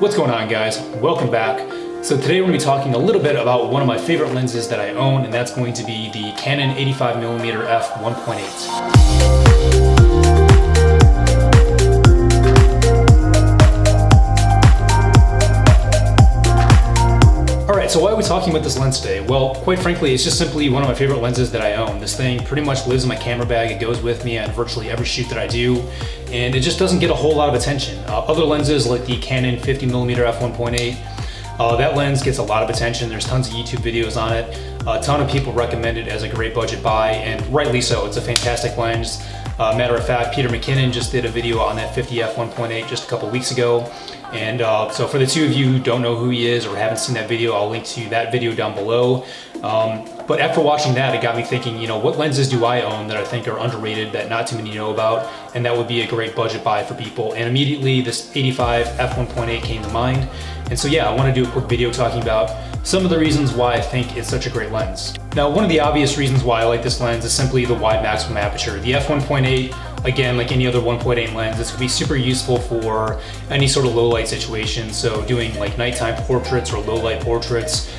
What's going on, guys? Welcome back. So today we're going to be talking a little bit about one of my favorite lenses that I own, and that's going to be the Canon 85mm f 1.8. Alright, so why are we talking about this lens today? Well, quite frankly, it's just simply one of my favorite lenses that I own. This thing pretty much lives in my camera bag. It goes with me on virtually every shoot that I do, and it just doesn't get a whole lot of attention. Other lenses like the Canon 50mm f 1.8, that lens gets a lot of attention. There's tons of YouTube videos on it. A ton of people recommend it as a great budget buy, and rightly so. It's a fantastic lens. Matter of fact, Peter McKinnon just did a video on that 50 f 1.8 just a couple weeks ago. And so for the two of you who don't know who he is or haven't seen that video, I'll link to that video down below. But after watching that, it got me thinking, you know, what lenses do I own that I think are underrated, that not too many know about, and that would be a great budget buy for people. And immediately this 85 f 1.8 came to mind. And so yeah, I want to do a quick video talking about some of the reasons why I think it's such a great lens. Now, one of the obvious reasons why I like this lens is simply the wide maximum aperture. The f 1.8, again, like any other 1.8 lens, it's gonna be super useful for any sort of low light situation. So doing like nighttime portraits or low light portraits,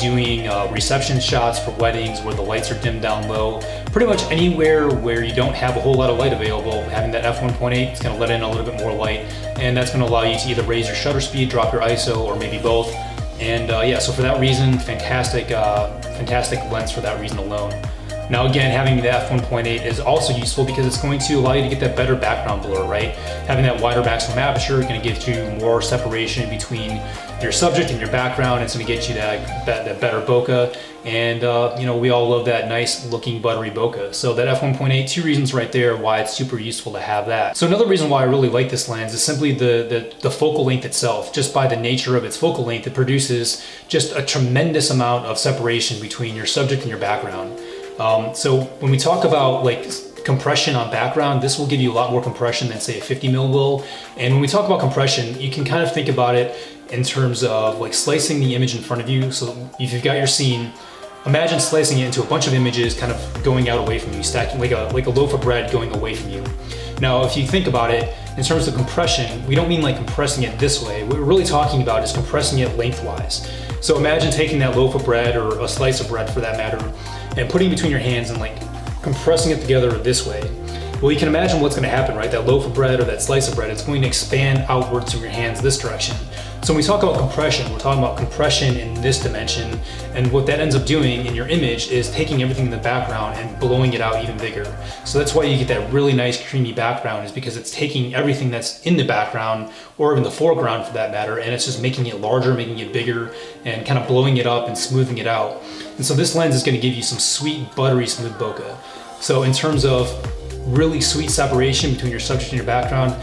doing reception shots for weddings where the lights are dimmed down low. Pretty much anywhere where you don't have a whole lot of light available, having that f 1.8 is gonna let in a little bit more light, and that's gonna allow you to either raise your shutter speed, drop your ISO, or maybe both. And yeah, so for that reason, fantastic lens for that reason alone. Now again, having the f 1.8 is also useful because it's going to allow you to get that better background blur, right? Having that wider maximum aperture is going to give you more separation between your subject and your background. It's going to get you that better bokeh, and you know, we all love that nice looking buttery bokeh. So that f 1.8, two reasons right there why it's super useful to have that. So another reason why I really like this lens is simply the focal length itself. Just by the nature of its focal length, it produces just a tremendous amount of separation between your subject and your background. So when we talk about like compression on background, this will give you a lot more compression than say a 50mm will. And when we talk about compression, you can kind of think about it in terms of like slicing the image in front of you. So if you've got your scene, imagine slicing it into a bunch of images kind of going out away from you, stacking like a loaf of bread going away from you. Now, if you think about it in terms of compression, we don't mean like compressing it this way. What we're really talking about is compressing it lengthwise. So imagine taking that loaf of bread, or a slice of bread for that matter, and putting it between your hands and like compressing it together this way. Well, you can imagine what's going to happen, right? That loaf of bread or that slice of bread, it's going to expand outwards from your hands this direction. So when we talk about compression, we're talking about compression in this dimension, and what that ends up doing in your image is taking everything in the background and blowing it out even bigger. So that's why you get that really nice creamy background, is because it's taking everything that's in the background, or in the foreground for that matter, and it's just making it larger, making it bigger, and kind of blowing it up and smoothing it out. And so this lens is going to give you some sweet, buttery smooth bokeh. So in terms of really sweet separation between your subject and your background,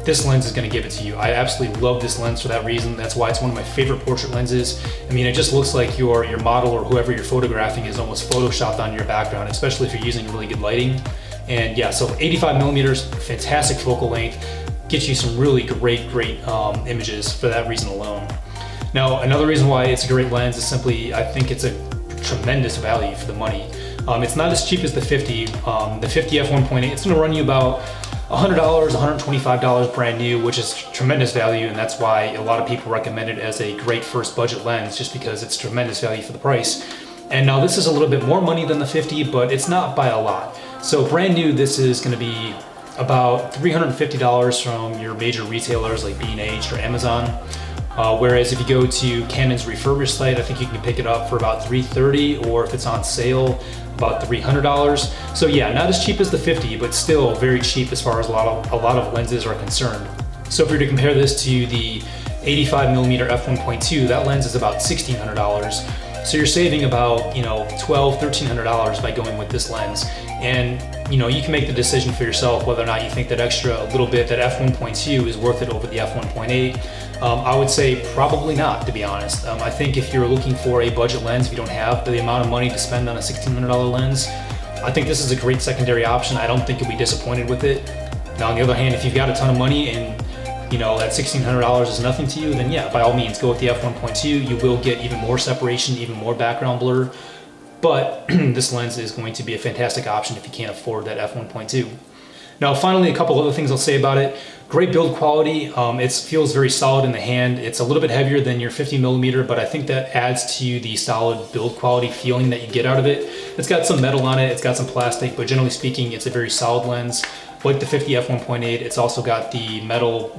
this lens is going to give it to you. I absolutely love this lens for that reason. That's why it's one of my favorite portrait lenses. I mean, it just looks like your model or whoever you're photographing is almost photoshopped on your background, especially if you're using really good lighting. And yeah, so 85mm, fantastic focal length, gets you some really great images for that reason alone. Now, another reason why it's a great lens is simply, I think it's a tremendous value for the money. It's not as cheap as the 50. The 50 f 1.8, it's going to run you about $100, $125 brand new, which is tremendous value, and that's why a lot of people recommend it as a great first budget lens, just because it's tremendous value for the price. And now this is a little bit more money than the 50, but it's not by a lot. So brand new, this is going to be about $350 from your major retailers like B&H or Amazon. Whereas if you go to Canon's refurbished site, I think you can pick it up for about $330, or if it's on sale, about $300. So yeah, not as cheap as the 50, but still very cheap as far as a lot of lenses are concerned. So if you're to compare this to the 85mm f 1.2, that lens is about $1,600. So you're saving about, you know, $1,200, $1,300 by going with this lens. And you know, you can make the decision for yourself whether or not you think that extra little bit, that f 1.2, is worth it over the f 1.8. I would say probably not, to be honest. I think if you're looking for a budget lens, if you don't have the amount of money to spend on a $1,600 lens, I think this is a great secondary option. I don't think you'll be disappointed with it. Now, on the other hand, if you've got a ton of money and you know that $1,600 is nothing to you, then yeah, by all means, go with the f 1.2. You will get even more separation, even more background blur. But this lens is going to be a fantastic option if you can't afford that f 1.2. Now, finally, a couple other things I'll say about it. Great build quality. It feels very solid in the hand. It's a little bit heavier than your 50mm, but I think that adds to the solid build quality feeling that you get out of it. It's got some metal on it, it's got some plastic, but generally speaking, it's a very solid lens. Like the 50 f1.8, it's also got the metal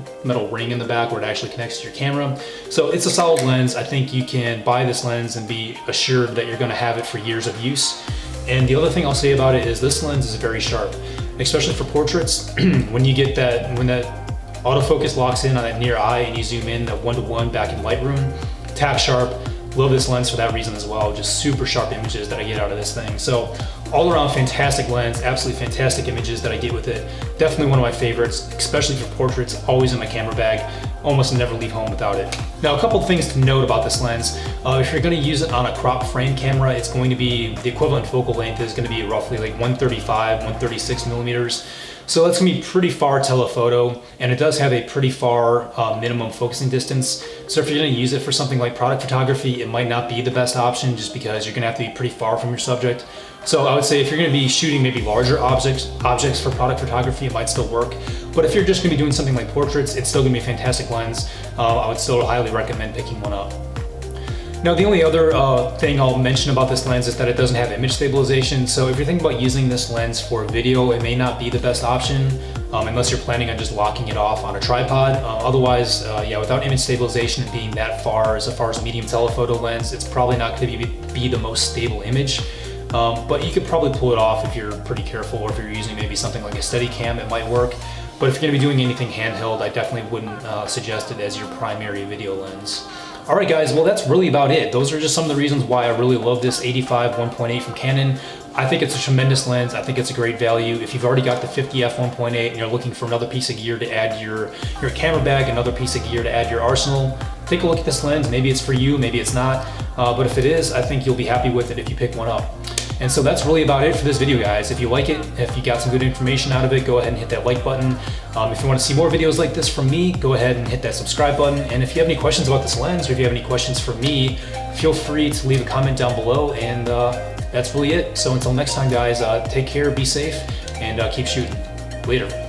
ring in the back where it actually connects to your camera. So it's a solid lens. I think you can buy this lens and be assured that you're gonna have it for years of use. And the other thing I'll say about it is this lens is very sharp, especially for portraits. When that autofocus locks in on that near eye and you zoom in that 1:1 back in Lightroom, tack sharp. Love this lens for that reason as well. Just super sharp images that I get out of this thing. So all around fantastic lens, absolutely fantastic images that I get with it. Definitely one of my favorites, especially for portraits, always in my camera bag. Almost never leave home without it. Now, a couple of things to note about this lens. If you're gonna use it on a crop frame camera, it's going to be, the equivalent focal length is gonna be roughly like 135, 136mm. So that's gonna be pretty far telephoto, and it does have a pretty far minimum focusing distance. So if you're gonna use it for something like product photography, it might not be the best option just because you're gonna have to be pretty far from your subject. So I would say if you're gonna be shooting maybe larger objects for product photography, it might still work. But if you're just gonna be doing something like portraits, it's still gonna be a fantastic lens. I would still highly recommend picking one up. Now, the only other thing I'll mention about this lens is that it doesn't have image stabilization. So if you're thinking about using this lens for video, it may not be the best option unless you're planning on just locking it off on a tripod. Otherwise, yeah, without image stabilization and being that far as medium telephoto lens, it's probably not going to be the most stable image. But you could probably pull it off if you're pretty careful, or if you're using maybe something like a Steadicam, it might work. But if you're going to be doing anything handheld, I definitely wouldn't suggest it as your primary video lens. All right, guys, well, that's really about it. Those are just some of the reasons why I really love this 85 1.8 from Canon. I think it's a tremendous lens. I think it's a great value. If you've already got the 50 f1.8 and you're looking for another piece of gear to add your camera bag, another piece of gear to add your arsenal, take a look at this lens. Maybe it's for you, maybe it's not. But if it is, I think you'll be happy with it if you pick one up. And so that's really about it for this video, guys. If you like it, if you got some good information out of it, go ahead and hit that like button. If you want to see more videos like this from me, go ahead and hit that subscribe button. And if you have any questions about this lens, or if you have any questions for me, feel free to leave a comment down below. And that's really it. So until next time, guys, take care, be safe, and keep shooting. Later.